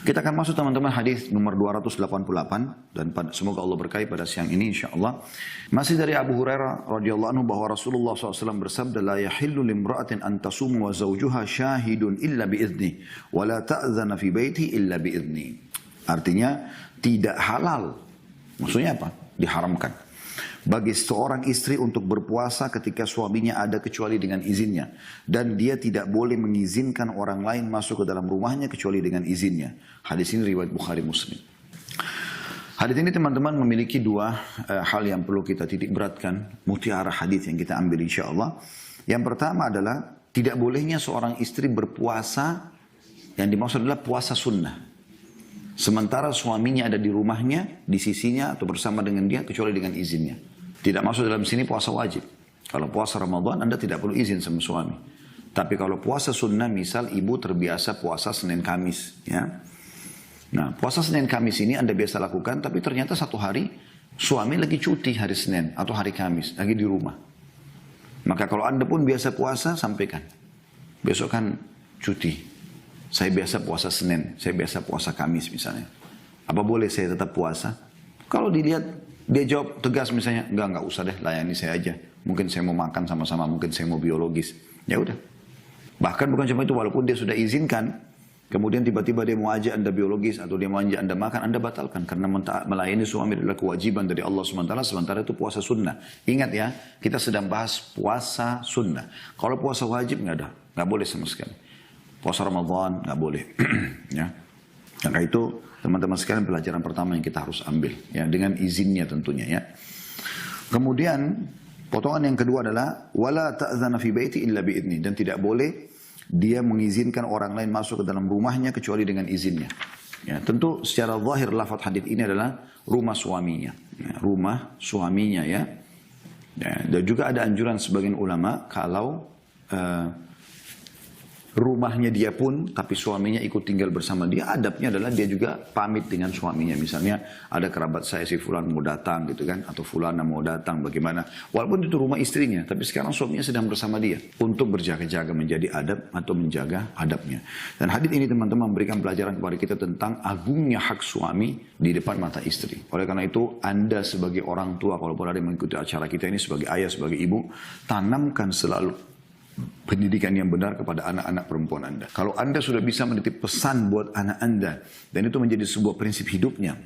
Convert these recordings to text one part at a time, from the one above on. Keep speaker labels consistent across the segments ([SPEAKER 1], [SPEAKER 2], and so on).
[SPEAKER 1] Kita akan masuk teman-teman hadis nomor 288 dan semoga Allah berkahi pada siang ini insyaallah. Masih dari Abu Hurairah radhiyallahu anhu bahwa Rasulullah SAW bersabda, la yahillu limra'atin an tasumu wa zawjuha syahidun illa bi'izni wa la ta'zana fi baiti illa bi'izni. Artinya tidak halal. Maksudnya apa? Diharamkan bagi seorang istri untuk berpuasa ketika suaminya ada kecuali dengan izinnya. Dan dia tidak boleh mengizinkan orang lain masuk ke dalam rumahnya kecuali dengan izinnya. Hadis ini riwayat Bukhari Muslim. Hadis ini teman-teman memiliki dua hal yang perlu kita titik beratkan. Mutiara hadis yang kita ambil insyaAllah. Yang pertama adalah tidak bolehnya seorang istri berpuasa, yang dimaksud adalah puasa sunnah, sementara suaminya ada di rumahnya, di sisinya atau bersama dengan dia kecuali dengan izinnya. Tidak masuk dalam sini puasa wajib. Kalau puasa Ramadan Anda tidak perlu izin sama suami. Tapi kalau puasa sunnah, misal ibu terbiasa puasa Senin Kamis, ya. Nah, puasa Senin Kamis ini Anda biasa lakukan, tapi ternyata satu hari suami lagi cuti hari Senin atau hari Kamis, lagi di rumah. Maka kalau Anda pun biasa puasa, sampaikan. Besok kan cuti. Saya biasa puasa Senin, saya biasa puasa Kamis misalnya. Apa boleh saya tetap puasa? Kalau dilihat, dia jawab tegas misalnya, enggak usah deh, layani saya aja. Mungkin saya mau makan sama-sama, mungkin saya mau biologis. Ya udah. Bahkan bukan cuma itu, walaupun dia sudah izinkan, kemudian tiba-tiba dia mau ajak Anda biologis atau dia mau ajak Anda makan, Anda batalkan. Karena melayani suami adalah kewajiban dari Allah SWT, sementara itu puasa sunnah. Ingat ya, kita sedang bahas puasa sunnah. Kalau puasa wajib nggak boleh sama sekali. Puasa Ramadan nggak boleh. Ya. Maka itu teman-teman sekalian pelajaran pertama yang kita harus ambil, ya, dengan izinnya tentunya, ya. Kemudian potongan yang kedua adalah wala ta'zana fi baiti illa bi'izni, dan tidak boleh dia mengizinkan orang lain masuk ke dalam rumahnya kecuali dengan izinnya. Ya, tentu secara zahir lafaz hadis ini adalah rumah suaminya, ya, rumah suaminya, ya. Ya. Dan juga ada anjuran sebagian ulama kalau rumahnya dia pun, tapi suaminya ikut tinggal bersama dia, adabnya adalah dia juga pamit dengan suaminya. Misalnya ada kerabat saya si fulan mau datang gitu kan, atau fulana mau datang bagaimana. Walaupun itu rumah istrinya, tapi sekarang suaminya sedang bersama dia. Untuk berjaga-jaga menjadi adab atau menjaga adabnya. Dan hadis ini teman-teman memberikan pelajaran kepada kita tentang agungnya hak suami di depan mata istri. Oleh karena itu Anda sebagai orang tua, kalau ada yang mengikuti acara kita ini sebagai ayah, sebagai ibu, tanamkan selalu pendidikan yang benar kepada anak-anak perempuan Anda. Kalau Anda sudah bisa menitip pesan buat anak Anda, dan itu menjadi sebuah prinsip hidupnya,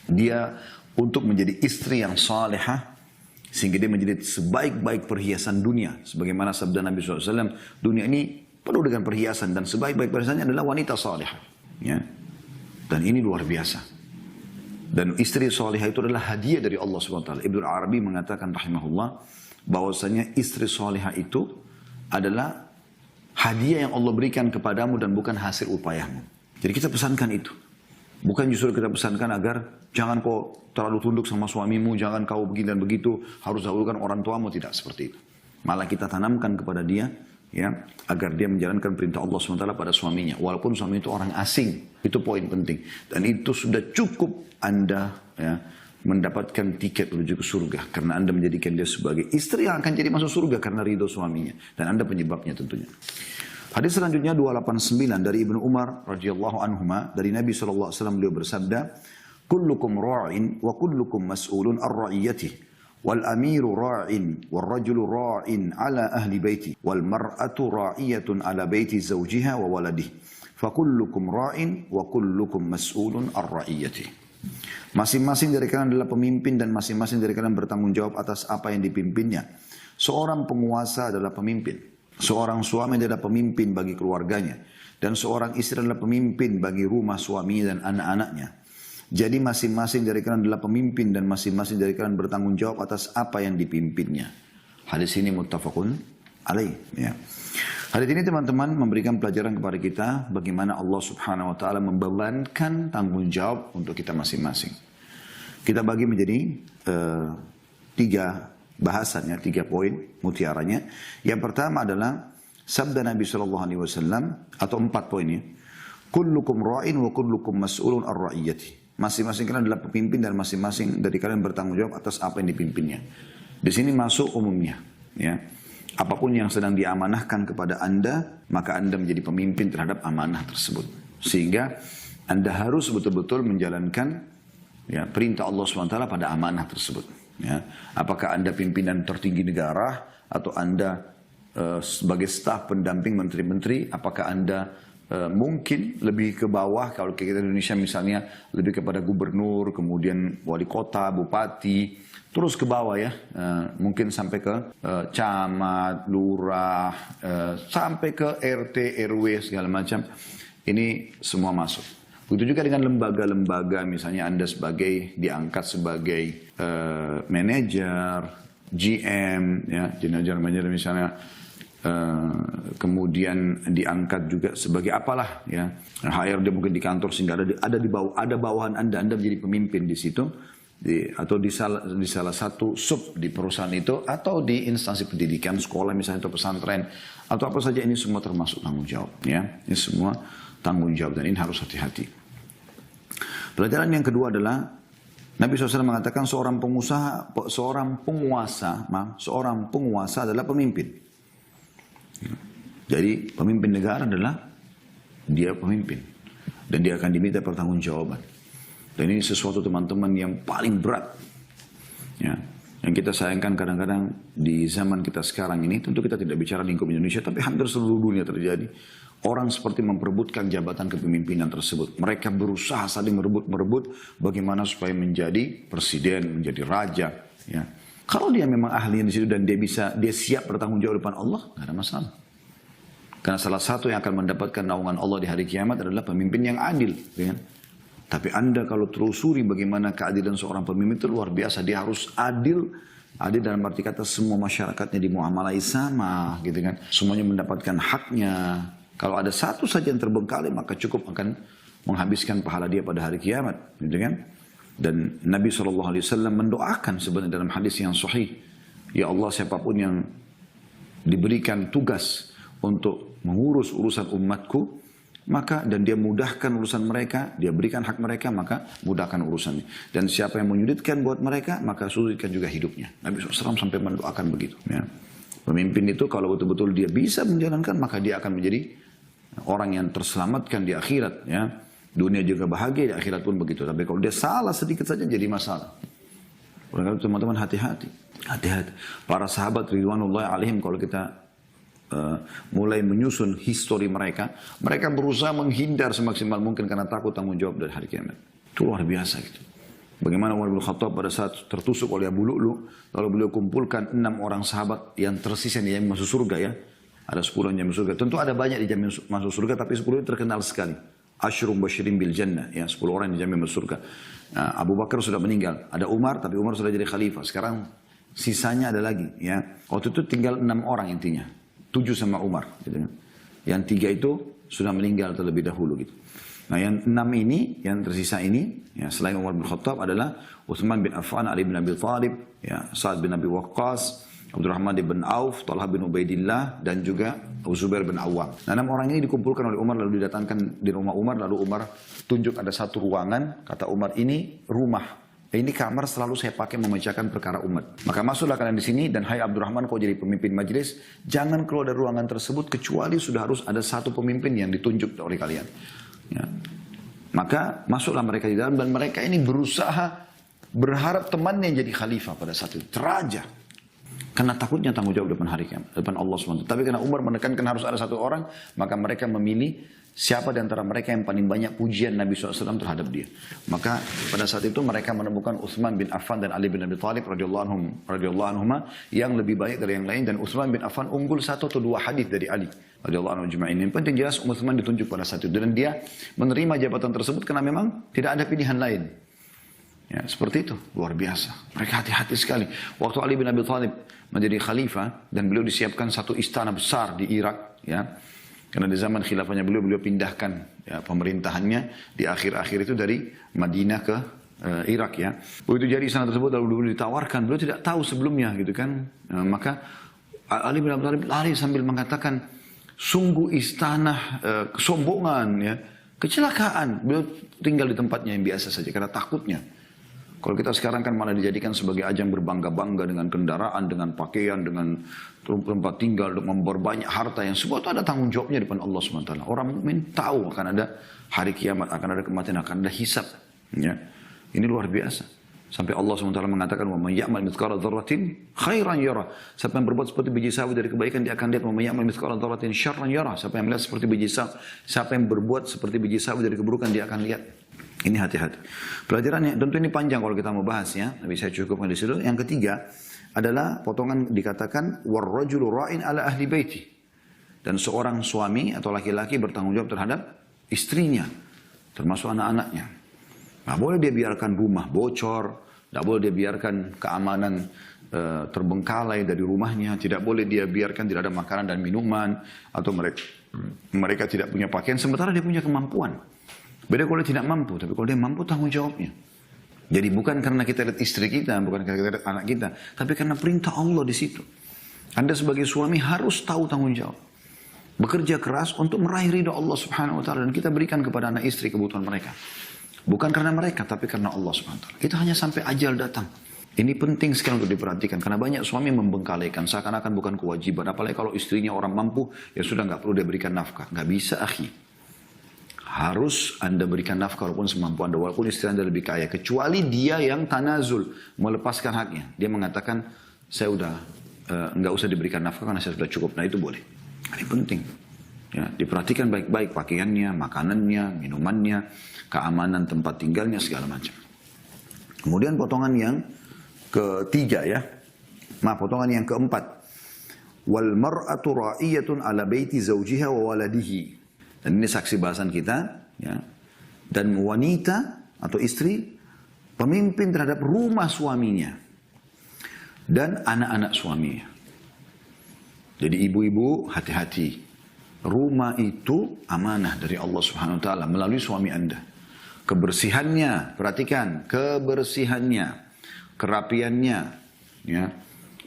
[SPEAKER 1] dia untuk menjadi istri yang salihah, sehingga dia menjadi sebaik-baik perhiasan dunia. Sebagaimana sabda Nabi SAW, dunia ini penuh dengan perhiasan, dan sebaik-baik perhiasannya adalah wanita salihah. Ya. Dan ini luar biasa. Dan istri salihah itu adalah hadiah dari Allah SWT. Ibnu Arabi mengatakan rahimahullah, bahwasanya istri salihah itu adalah hadiah yang Allah berikan kepadamu dan bukan hasil upayamu. Jadi kita pesankan itu. Bukan justru kita pesankan agar jangan kau terlalu tunduk sama suamimu, jangan kau begini dan begitu, harus dahulukan orang tuamu, tidak seperti itu. Malah kita tanamkan kepada dia, ya, agar dia menjalankan perintah Allah SWT pada suaminya. Walaupun suami itu orang asing, itu poin penting. Dan itu sudah cukup Anda, ya, mendapatkan tiket menuju ke surga. Karena Anda menjadikan dia sebagai istri yang akan jadi masuk surga karena ridho suaminya. Dan Anda penyebabnya tentunya. Hadis selanjutnya 289 dari Ibnu Umar radhiyallahu anhuma, dari Nabi SAW beliau bersabda, kullukum ra'in wa kullukum mas'ulun ar-ra'iyatih, wal amiru ra'in wal rajulu ra'in ala ahli baiti, wal mar'atu ra'iyatun ala baiti zawjiha wa waladih, fa kullukum ra'in wa kullukum mas'ulun ar-ra'iyatih. Masing-masing dari kalian adalah pemimpin dan masing-masing dari kalian bertanggung jawab atas apa yang dipimpinnya. Seorang penguasa adalah pemimpin. Seorang suami adalah pemimpin bagi keluarganya. Dan seorang istri adalah pemimpin bagi rumah suaminya dan anak-anaknya. Jadi masing-masing dari kalian adalah pemimpin dan masing-masing dari kalian bertanggung jawab atas apa yang dipimpinnya. Hadis ini muttafaqun alaih. Ya. Hadis ini teman-teman memberikan pelajaran kepada kita bagaimana Allah Subhanahu wa taala membebankan tanggung jawab untuk kita masing-masing. Kita bagi menjadi tiga bahasannya, 3 poin mutiaranya. Yang pertama adalah sabda Nabi sallallahu alaihi wasallam, atau 4 poinnya. Kullukum ra'in wa kullukum mas'ulun ar-ra'iyati. Masing-masing kalian adalah pemimpin dan masing-masing dari kalian bertanggung jawab atas apa yang dipimpinnya. Di sini masuk umumnya, ya. Apapun yang sedang diamanahkan kepada Anda, maka Anda menjadi pemimpin terhadap amanah tersebut. Sehingga Anda harus betul-betul menjalankan ya, perintah Allah SWT pada amanah tersebut. Ya. Apakah Anda pimpinan tertinggi negara atau Anda sebagai staf pendamping menteri-menteri, apakah Anda mungkin lebih ke bawah, kalau kita Indonesia misalnya lebih kepada gubernur, kemudian wali kota, bupati, terus ke bawah ya, mungkin sampai ke camat, lurah, sampai ke RT, RW segala macam. Ini semua masuk. Begitu juga dengan lembaga-lembaga, misalnya Anda diangkat sebagai manajer, GM, ya, general manager misalnya, kemudian diangkat juga sebagai apalah, ya, HRD mungkin di kantor sehingga ada bawahan Anda menjadi pemimpin di situ, atau di salah satu sub di perusahaan itu, atau di instansi pendidikan, sekolah misalnya, atau pesantren, atau apa saja, ini semua termasuk tanggung jawab, ya, ini semua tanggung jawab dan ini harus hati-hati. Pelajaran yang kedua adalah Nabi SAW mengatakan seorang penguasa adalah pemimpin. Jadi pemimpin negara adalah dia pemimpin dan dia akan diminta pertanggungjawaban. Dan ini sesuatu teman-teman yang paling berat. Ya, yang kita sayangkan kadang-kadang di zaman kita sekarang ini, tentu kita tidak bicara lingkup Indonesia, tapi hampir seluruh dunia terjadi. Orang seperti memperebutkan jabatan kepemimpinan tersebut. Mereka berusaha saling merebut bagaimana supaya menjadi presiden, menjadi raja. Ya. Kalau dia memang ahlinya di situ dan dia siap bertanggung jawab depan Allah, nggak ada masalah. Karena salah satu yang akan mendapatkan naungan Allah di hari kiamat adalah pemimpin yang adil. Ya. Tapi Anda kalau telusuri bagaimana keadilan seorang pemimpin itu luar biasa. Dia harus adil. Adil dalam arti kata semua masyarakatnya dimuamalai sama, gitu kan. Semuanya mendapatkan haknya. Kalau ada satu saja yang terbengkalai, maka cukup akan menghabiskan pahala dia pada hari kiamat, gitu kan? Dan Nabi SAW mendoakan sebenarnya dalam hadis yang sahih, ya Allah, siapapun yang diberikan tugas untuk mengurus urusan umatku, maka dan dia mudahkan urusan mereka, dia berikan hak mereka, maka mudahkan urusannya. Dan siapa yang menyulitkan buat mereka, maka sulitkan juga hidupnya. Nabi SAW sampai mendoakan begitu. Ya. Pemimpin itu kalau betul-betul dia bisa menjalankan, maka dia akan menjadi orang yang terselamatkan di akhirat. Ya. Dunia juga bahagia, di akhirat pun begitu. Tapi kalau dia salah sedikit saja jadi masalah. Oleh teman-teman hati-hati. Hati-hati. Para sahabat ridwanullahi alaihim, kalau kita mulai menyusun histori mereka, mereka berusaha menghindar semaksimal mungkin karena takut tanggung jawab dari hari kiamat. Itu luar biasa gitu. Bagaimana Umar bin Khattab pada saat tertusuk oleh Abu Lu'lu, lalu beliau kumpulkan 6 orang sahabat yang tersisa yang masuk surga, ya. Ada 10 yang masuk surga. Tentu ada banyak dijamin masuk surga, tapi 10 itu terkenal sekali. Asyrum basyirin bil jannah, ya, 10 orang yang dijamin masuk surga. Nah, Abu Bakar sudah meninggal, ada Umar, tapi Umar sudah jadi khalifah. Sekarang sisanya ada lagi, ya. Waktu itu tinggal 6 orang intinya, 7 sama Umar, gitu. Yang 3 itu sudah meninggal terlebih dahulu, gitu. Nah, yang 6 ini, yang tersisa ini, ya, selain Umar bin Khattab adalah Utsman bin Affan, Ali bin Abi Thalib, ya, Sa'ad bin Abi Waqqas, Abdurrahman bin Auf, Talha bin Ubaidillah, dan juga Abu Zubair bin Awam. Nah, 6 orang ini dikumpulkan oleh Umar, lalu didatangkan di rumah Umar, lalu Umar tunjuk ada satu ruangan, kata Umar, ini rumah. Ini kamar selalu saya pakai memecahkan perkara umat. Maka masuklah kalian di sini, dan hai Abdurrahman, kau jadi pemimpin majelis, jangan keluar dari ruangan tersebut kecuali sudah harus ada satu pemimpin yang ditunjuk oleh kalian. Ya. Maka masuklah mereka di dalam, dan mereka ini berusaha berharap temannya yang jadi khalifah pada saat itu, teraja. Karena takutnya tanggung jawab depan hari kiamat, depan Allah SWT. Tapi karena Umar menekankan harus ada satu orang, maka mereka memilih siapa di antara mereka yang paling banyak pujian Nabi SAW terhadap dia. Maka pada saat itu mereka menemukan Utsman bin Affan dan Ali bin Abi Thalib radhiyallahu anhuma yang lebih baik dari yang lain, dan Utsman bin Affan unggul 1 atau 2 hadis dari Ali radhiyallahu anhu ajma'in. Yang penting jelas Utsman ditunjuk pada saat itu, dan dia menerima jabatan tersebut karena memang tidak ada pilihan lain. Ya, seperti itu, luar biasa. Mereka hati-hati sekali. Waktu Ali bin Abi Thalib menjadi khalifah dan beliau disiapkan satu istana besar di Irak, ya. Karena di zaman khilafahnya beliau pindahkan, ya, pemerintahannya di akhir-akhir itu dari Madinah ke Irak, ya. Begitu jadi istana tersebut lalu beliau ditawarkan, beliau tidak tahu sebelumnya, gitu kan. Maka Ali bin Abi Thalib lari sambil mengatakan, sungguh istana kesombongan, ya, kecelakaan. Beliau tinggal di tempatnya yang biasa saja karena takutnya. Kalau kita sekarang kan malah dijadikan sebagai ajang berbangga-bangga dengan kendaraan, dengan pakaian, dengan tempat tinggal, memperbanyak harta yang semua itu ada tanggung jawabnya di depan Allah SWT. Orang mukmin tahu akan ada hari kiamat, akan ada kematian, akan ada hisab. Ya. Ini luar biasa. Sampai Allah SWT mengatakan, وَمَنْ يَعْمَلْ مِثْقَالَ ذَرَّةٍ خَيْرًا يَرَى. Siapa yang berbuat seperti biji sawi dari kebaikan, dia akan lihat. وَمَنْ يَعْمَلْ مِثْقَالَ ذَرَّةٍ شَرًّا يَرَى. Siapa yang melihat seperti biji sawi, siapa yang berbuat seperti biji sawi dari keburukan, dia akan lihat. Ini hati-hati. Pelajarannya, tentu ini panjang kalau kita mau bahas ya, tapi saya cukupkan di situ. Yang ketiga adalah potongan dikatakan وَالرَّجُلُ رَاءٍ عَلَى أَهْلِ بَيْتِ. Dan seorang suami atau laki-laki bertanggung jawab terhadap istrinya, termasuk anak-anaknya. Nggak boleh dia biarkan rumah bocor, tidak boleh dia biarkan keamanan terbengkalai dari rumahnya, tidak boleh dia biarkan tidak ada makanan dan minuman, atau mereka tidak punya pakaian, sementara dia punya kemampuan. Beda kalau dia tidak mampu, tapi kalau dia mampu tanggung jawabnya. Jadi bukan karena kita lihat istri kita, bukan karena kita lihat anak kita, tapi karena perintah Allah di situ. Anda sebagai suami harus tahu tanggung jawab. Bekerja keras untuk meraih ridha Allah Subhanahu wa taala, dan kita berikan kepada anak istri kebutuhan mereka. Bukan karena mereka, tapi karena Allah Subhanahu wa taala. Itu hanya sampai ajal datang. Ini penting sekali untuk diperhatikan, karena banyak suami membengkalikan seakan-akan bukan kewajiban. Apalagi kalau istrinya orang mampu, ya sudah nggak perlu dia berikan nafkah. Nggak bisa, akhi. Harus Anda berikan nafkah walaupun semampu Anda, walaupun istri Anda lebih kaya. Kecuali dia yang tanazul, melepaskan haknya. Dia mengatakan, saya udah nggak usah diberikan nafkah karena saya sudah cukup. Nah itu boleh. Ini penting. Ya, diperhatikan baik-baik pakaiannya, makanannya, minumannya, keamanan tempat tinggalnya, segala macam. Kemudian potongan yang ketiga ya. Potongan yang keempat. Wal mar'atu ra'iyatun ala baiti zawjiha wa waladihi. Dan ini saksi bahasan kita, ya. Dan wanita atau istri pemimpin terhadap rumah suaminya dan anak-anak suaminya. Jadi ibu-ibu hati-hati. Rumah itu amanah dari Allah Subhanahu wa taala melalui suami Anda. Kebersihannya, perhatikan, kebersihannya, kerapiannya, ya.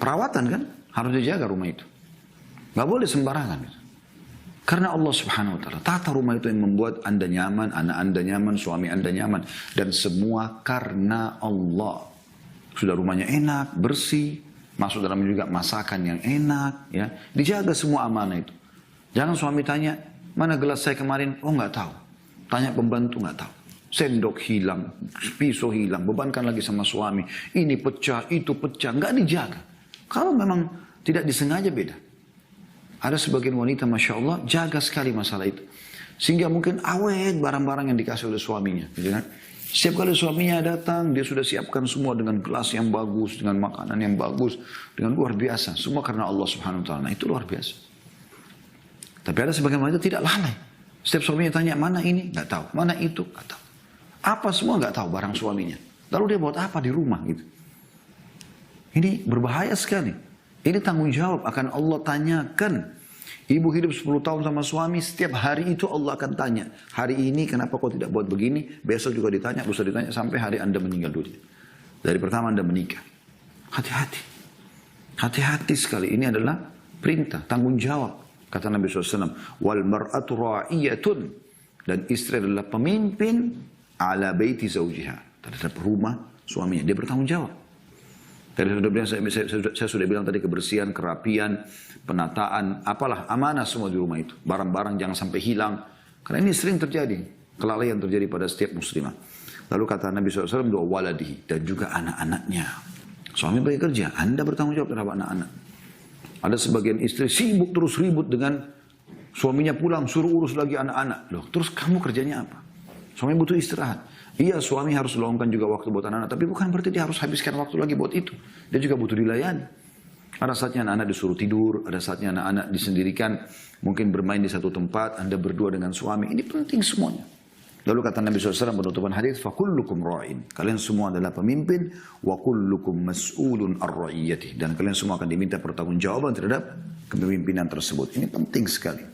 [SPEAKER 1] Perawatan kan harus dijaga rumah itu. Nggak boleh sembarangan. Karena Allah Subhanahu wa taala tata rumah itu yang membuat Anda nyaman, anak Anda nyaman, suami Anda nyaman, dan semua karena Allah. Sudah rumahnya enak, bersih, masuk dalam juga masakan yang enak, ya. Dijaga semua amanah itu. Jangan suami tanya, "Mana gelas saya kemarin?" Oh, nggak tahu. Tanya pembantu, nggak tahu. Sendok hilang, pisau hilang, bebankan lagi sama suami. Ini pecah, itu pecah, nggak dijaga. Kalau memang tidak disengaja beda. Ada sebagian wanita, Masya Allah, jaga sekali masalah itu. Sehingga mungkin awet barang-barang yang dikasih oleh suaminya. Gitu kan? Setiap kali suaminya datang, dia sudah siapkan semua dengan gelas yang bagus, dengan makanan yang bagus, dengan luar biasa. Semua karena Allah Subhanahu wa taala. Nah, itu luar biasa. Tapi ada sebagian wanita tidak lalai. Setiap suaminya tanya, mana ini? Nggak tahu. Mana itu? Nggak tahu. Apa semua nggak tahu barang suaminya. Lalu dia buat apa di rumah gitu. Ini berbahaya sekali. Ini tanggung jawab akan Allah tanyakan. Ibu hidup 10 tahun sama suami, setiap hari itu Allah akan tanya. Hari ini kenapa kau tidak buat begini? Besok juga ditanya, lusa ditanya, sampai hari Anda meninggal dunia. Dari pertama Anda menikah. Hati-hati. Hati-hati sekali. Ini adalah perintah, tanggung jawab. Kata Nabi SAW, wal mar'atu ra'iyatun. Dan istri adalah pemimpin ala baiti zawjiha. Terhadap rumah suaminya. Dia bertanggung jawab. Tadi saya sudah bilang tadi, kebersihan, kerapian, penataan, apalah, amanah semua di rumah itu. Barang-barang jangan sampai hilang. Karena ini sering terjadi. Kelalaian terjadi pada setiap muslimah. Lalu kata Nabi SAW, doa waladihi, dan juga anak-anaknya. Suami pergi kerja, Anda bertanggung jawab terhadap anak-anak. Ada sebagian istri sibuk terus ribut dengan suaminya, pulang suruh urus lagi anak-anak. Loh, terus kamu kerjanya apa? Suami butuh istirahat. Iya, suami harus luangkan juga waktu buat anak-anak, tapi bukan berarti dia harus habiskan waktu lagi buat itu. Dia juga butuh dilayani. Ada saatnya anak-anak disuruh tidur, ada saatnya anak-anak disendirikan, mungkin bermain di satu tempat, Anda berdua dengan suami. Ini penting semuanya. Lalu kata Nabi SAW penutupan hadis, "Fakullukum ra'in." Kalian semua adalah pemimpin, wa kullukum mas'ulun ar-ra'iyati. Dan kalian semua akan diminta pertanggungjawaban terhadap kepemimpinan tersebut. Ini penting sekali.